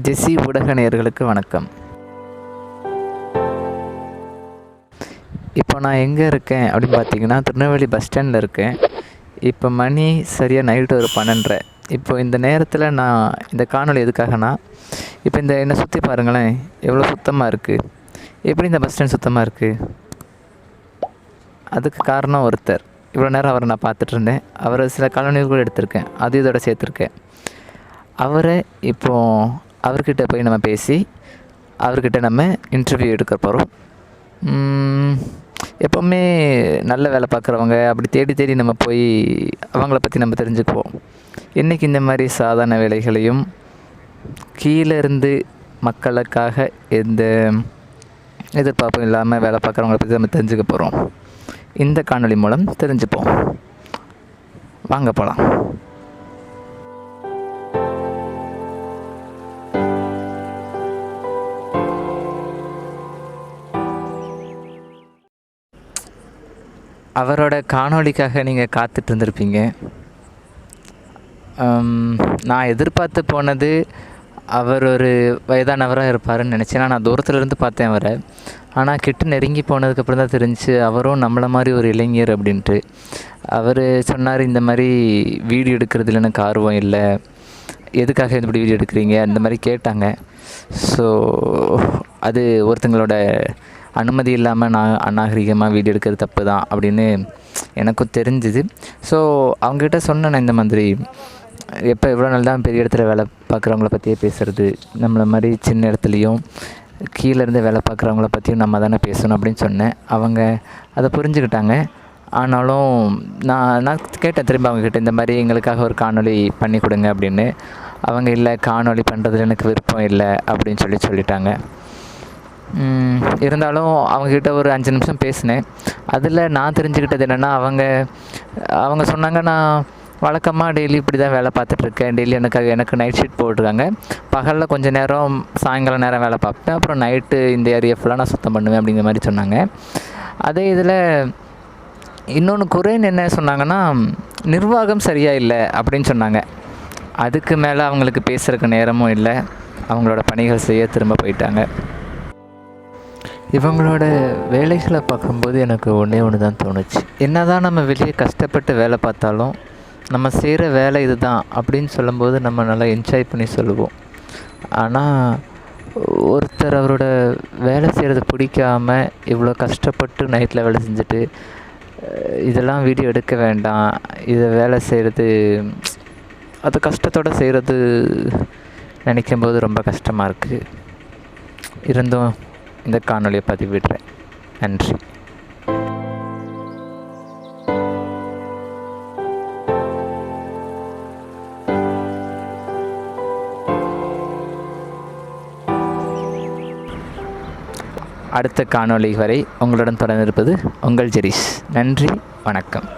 ஜெஸ்ஸி ஊடக நேயர்களுக்கு வணக்கம். இப்போ நான் எங்கே இருக்கேன் அப்படின்னு பார்த்தீங்கன்னா, திருநெல்வேலி பஸ் ஸ்டாண்டில் இருக்கேன். இப்போ மணி சரியாக நைட்டு ஒரு 12:30. இப்போ இந்த நேரத்தில் நான் இந்த காணொளி எதுக்காகனா, இப்போ என்னை சுற்றி பாருங்களேன், எவ்வளோ சுத்தமாக இருக்குது. எப்படி இந்த பஸ் ஸ்டாண்ட் சுத்தமாக இருக்குது? அதுக்கு காரணம் ஒருத்தர். இவ்வளோ நேரம் அவரை நான் பார்த்துட்டு இருந்தேன். அவரை சில காணொளிகள் கூட எடுத்திருக்கேன், அது இதோட சேர்த்துருக்கேன். அவர்கிட்ட போய் நம்ம பேசி அவர்கிட்ட நம்ம இன்டர்வியூ எடுக்க போகிறோம். எப்போவுமே நல்ல வேலை பார்க்குறவங்க அப்படி தேடி தேடி நம்ம போய் அவங்கள பற்றி நம்ம தெரிஞ்சுக்குவோம். இன்றைக்கி இந்த மாதிரி சாதாரண வேலைகளையும் கீழே இருந்து மக்களுக்காக எந்த எதிர்பார்ப்பும் இல்லாமல் வேலை பார்க்குறவங்கள பற்றி நம்ம தெரிஞ்சுக்க போகிறோம். இந்த காணொளி மூலம் தெரிஞ்சுப்போம். வாங்க போகலாம். அவரோட காணொளிக்காக நீங்கள் காத்துட்டு இருந்திருப்பீங்க. நான் எதிர்பார்த்து போனது அவர் ஒரு வயதானவராக இருப்பாருன்னு நினச்சேன். நான் தூரத்துலேருந்து பார்த்தேன் அவரை. ஆனால் கிட்ட நெருங்கி போனதுக்கப்புறம் தான் தெரிஞ்சு அவரும் நம்மளை மாதிரி ஒரு இளைஞர் அப்படின்ட்டு. அவர் சொன்னார், இந்த மாதிரி வீடியோ எடுக்கிறதுல எனக்கு ஆர்வம் இல்லை, எதுக்காக இப்படி வீடியோ எடுக்கிறீங்க அந்த மாதிரி கேட்டாங்க. ஸோ அது ஒருத்தங்களோட அனுமதி இல்லாமல் நான் அநாகரிகமாக வீடியோ எடுக்கிறது தப்பு தான் அப்படின்னு எனக்கும் தெரிஞ்சுது. ஸோ அவங்ககிட்ட சொன்னேன், இந்த மாதிரி எப்போ எவ்வளோ நாள் தான் பெரிய இடத்துல வேலை பார்க்குறவங்கள பற்றியே பேசுகிறது, நம்மளை மாதிரி சின்ன இடத்துலையும் கீழேருந்து வேலை பார்க்குறவங்கள பற்றியும் நம்ம தானே பேசணும் அப்படின்னு சொன்னேன். அவங்க அதை புரிஞ்சுக்கிட்டாங்க. ஆனாலும் நான் கேட்டேன் திரும்ப அவங்கக்கிட்ட, இந்த மாதிரி எங்களுக்காக ஒரு காணொளி பண்ணி கொடுங்க அப்படின்னு. அவங்க இல்லை, காணொளி பண்ணுறதுல எனக்கு விருப்பம் இல்லை அப்படின்னு சொல்லிட்டாங்க. இருந்தாலும் அவங்கக்கிட்ட ஒரு 5 நிமிஷம் பேசினேன். அதில் நான் தெரிஞ்சுக்கிட்டது என்னென்னா, அவங்க சொன்னாங்க, நான் வழக்கமாக டெய்லி இப்படி தான் வேலை பார்த்துட்ருக்கேன். டெய்லி எனக்கு நைட் ஷீட் போட்டிருக்காங்க. பகலில் கொஞ்சம் நேரம், சாயங்காலம் நேரம் வேலை பார்ப்பேன். அப்புறம் நைட்டு இந்த ஏரியா ஃபுல்லாக நான் சுத்தம் பண்ணுவேன் அப்படிங்கிற மாதிரி சொன்னாங்க. அதே இதில் இன்னொன்று குறைன்னு என்ன சொன்னாங்கன்னா, நிர்வாகம் சரியாக இல்லை அப்படின்னு சொன்னாங்க. அதுக்கு மேலே அவங்களுக்கு பேசுகிறதுக்கு நேரமும் இல்லை. அவங்களோட பணிகள் செய்ய திரும்ப போயிட்டாங்க. இவங்களோட வேலைகளை பார்க்கும்போது எனக்கு ஒன்று தான் தோணுச்சு. என்ன தான் நம்ம வெளியே கஷ்டப்பட்டு வேலை பார்த்தாலும் நம்ம செய்கிற வேலை இது தான் அப்படின்னு சொல்லும்போது நம்ம நல்லா என்ஜாய் பண்ணி சொல்லுவோம். ஆனால் ஒருத்தர் அவரோட வேலை செய்கிறது பிடிக்காமல் இவ்வளோ கஷ்டப்பட்டு நைட்டில் வேலை செஞ்சுட்டு, இதெல்லாம் வீடியோ எடுக்க வேண்டாம், இதை வேலை செய்கிறது அது கஷ்டத்தோடு செய்கிறது நினைக்கும்போது ரொம்ப கஷ்டமாக இருக்குது. இருந்தும் இந்த காணொளியை பதிவிடுறேன். நன்றி. அடுத்த காணொளி வரை உங்களுடன் தொடர்ந்து இருப்பது உங்கள் ஜெரிஸ். நன்றி, வணக்கம்.